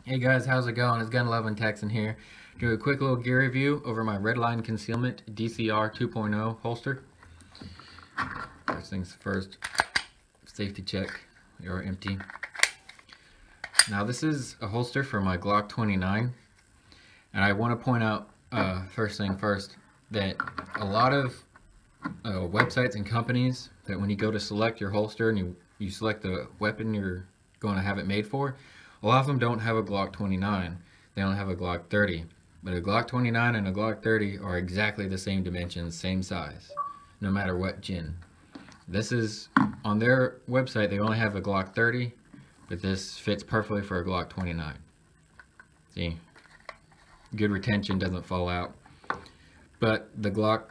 Hey guys, how's it going? It's Gun 11 Texan here. Do a quick little gear review over my Redline Concealment DCR 2.0 holster. First things first, safety check. You're empty. Now this is a holster for my Glock 29, and I want to point out first thing first that a lot of websites and companies that when you go to select your holster and you select the weapon you're going to have it made for, a lot of them don't have a Glock 29. They don't have a Glock 30. But a Glock 29 and a Glock 30 are exactly the same dimensions, same size, no matter what gen. This is, on their website, they only have a Glock 30, but this fits perfectly for a Glock 29. See? Good retention, doesn't fall out. But the Glock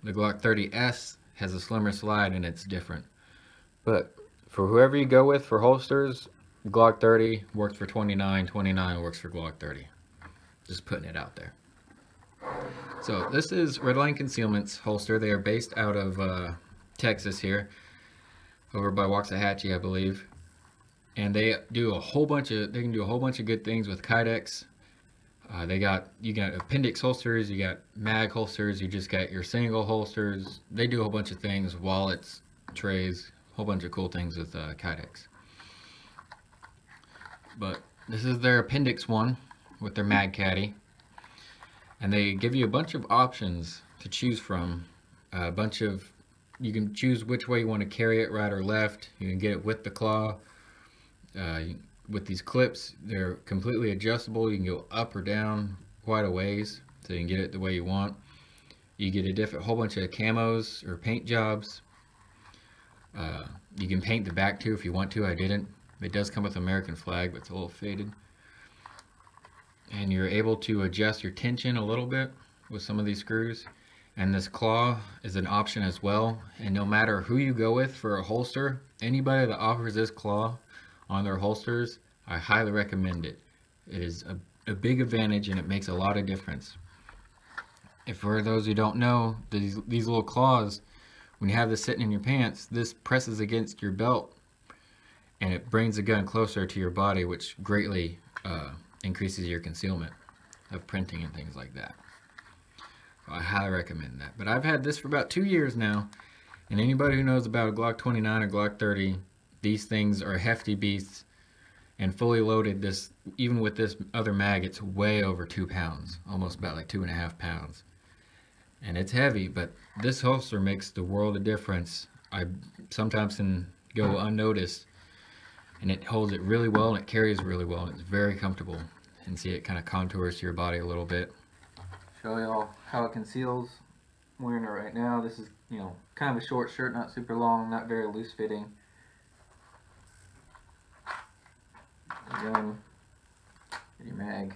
30S has a slimmer slide and it's different. But for whoever you go with for holsters, Glock 30 works for 29, 29 works for Glock 30. Just putting it out there. So this is Redline Concealment's holster. They are based out of Texas here, over by Waxahachie, I believe. And they do a whole bunch of good things with Kydex. You got appendix holsters, you got mag holsters, you just got your single holsters. They do a whole bunch of things, wallets, trays, a whole bunch of cool things with Kydex. But this is their appendix one with their mag caddy, and they give you a bunch of options to choose from. You can choose which way you want to carry it, right or left. You can get it with the claw. With these clips, they're completely adjustable. You can go up or down quite a ways, so you can get it the way you want. You get a whole bunch of camos or paint jobs. You can paint the back too if you want to. I didn't. It does come with American flag, but it's a little faded. And you're able to adjust your tension a little bit with some of these screws. And this claw is an option as well. And no matter who you go with for a holster, anybody that offers this claw on their holsters, I highly recommend it. It is a big advantage and it makes a lot of difference. If for those who don't know, these little claws, when you have this sitting in your pants, this presses against your belt and it brings the gun closer to your body, which greatly increases your concealment of printing and things like that. So I highly recommend that. But I've had this for about 2 years now, and anybody who knows about a Glock 29 or Glock 30, these things are hefty beasts, and fully loaded, even with this other mag, it's way over 2 pounds, almost about like 2.5 pounds. And it's heavy, but this holster makes the world of difference. I sometimes can go unnoticed, and it holds it really well, and it carries really well, and it's very comfortable. And see, it kind of contours to your body a little bit. Show y'all how it conceals. I'm wearing it right now. This is, kind of a short shirt, not super long, not very loose fitting. Gun, your mag.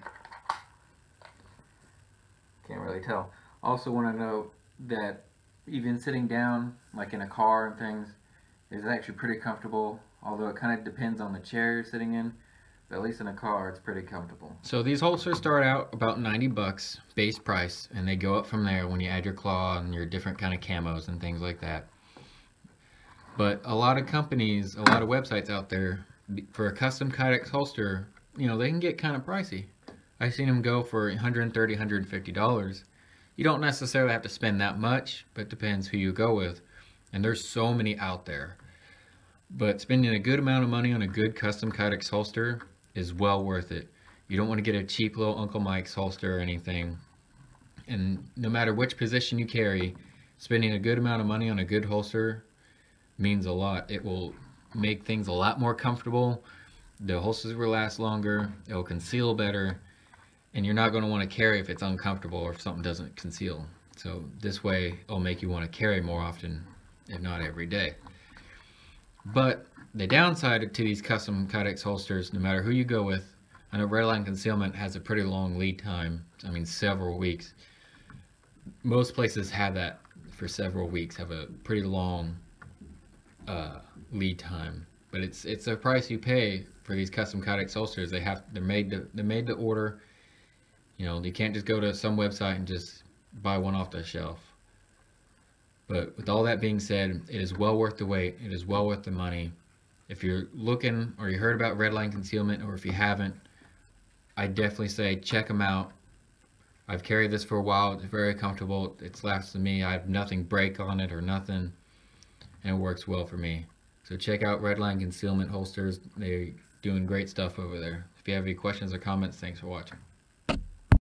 Can't really tell. Also want to note that even sitting down, like in a car and things, is actually pretty comfortable. Although it kind of depends on the chair you're sitting in, but at least in a car it's pretty comfortable. So these holsters start out about 90 bucks base price, and they go up from there when you add your claw and your different kind of camos and things like that. But a lot of companies, a lot of websites out there, for a custom Kydex holster, they can get kind of pricey. I've seen them go for $130, $150. You don't necessarily have to spend that much, but it depends who you go with. And there's so many out there. But spending a good amount of money on a good custom Kydex holster is well worth it. You don't want to get a cheap little Uncle Mike's holster or anything. And no matter which position you carry, spending a good amount of money on a good holster means a lot. It will make things a lot more comfortable. The holsters will last longer. It will conceal better. And you're not going to want to carry if it's uncomfortable or if something doesn't conceal. So this way it'll make you want to carry more often, if not every day. But the downside to these custom Kydex holsters, no matter who you go with, I know Redline Concealment has a pretty long lead time. I mean, several weeks. Most places have that for several weeks, have a pretty long lead time. But it's a price you pay for these custom Kydex holsters. They're made to order. You can't just go to some website and just buy one off the shelf. But with all that being said, it is well worth the wait. It is well worth the money. If you're looking or you heard about Redline Concealment, or if you haven't, I definitely say check them out. I've carried this for a while. It's very comfortable. It's lasted me. I have nothing break on it or nothing, and it works well for me. So check out Redline Concealment holsters. They're doing great stuff over there. If you have any questions or comments, thanks for watching.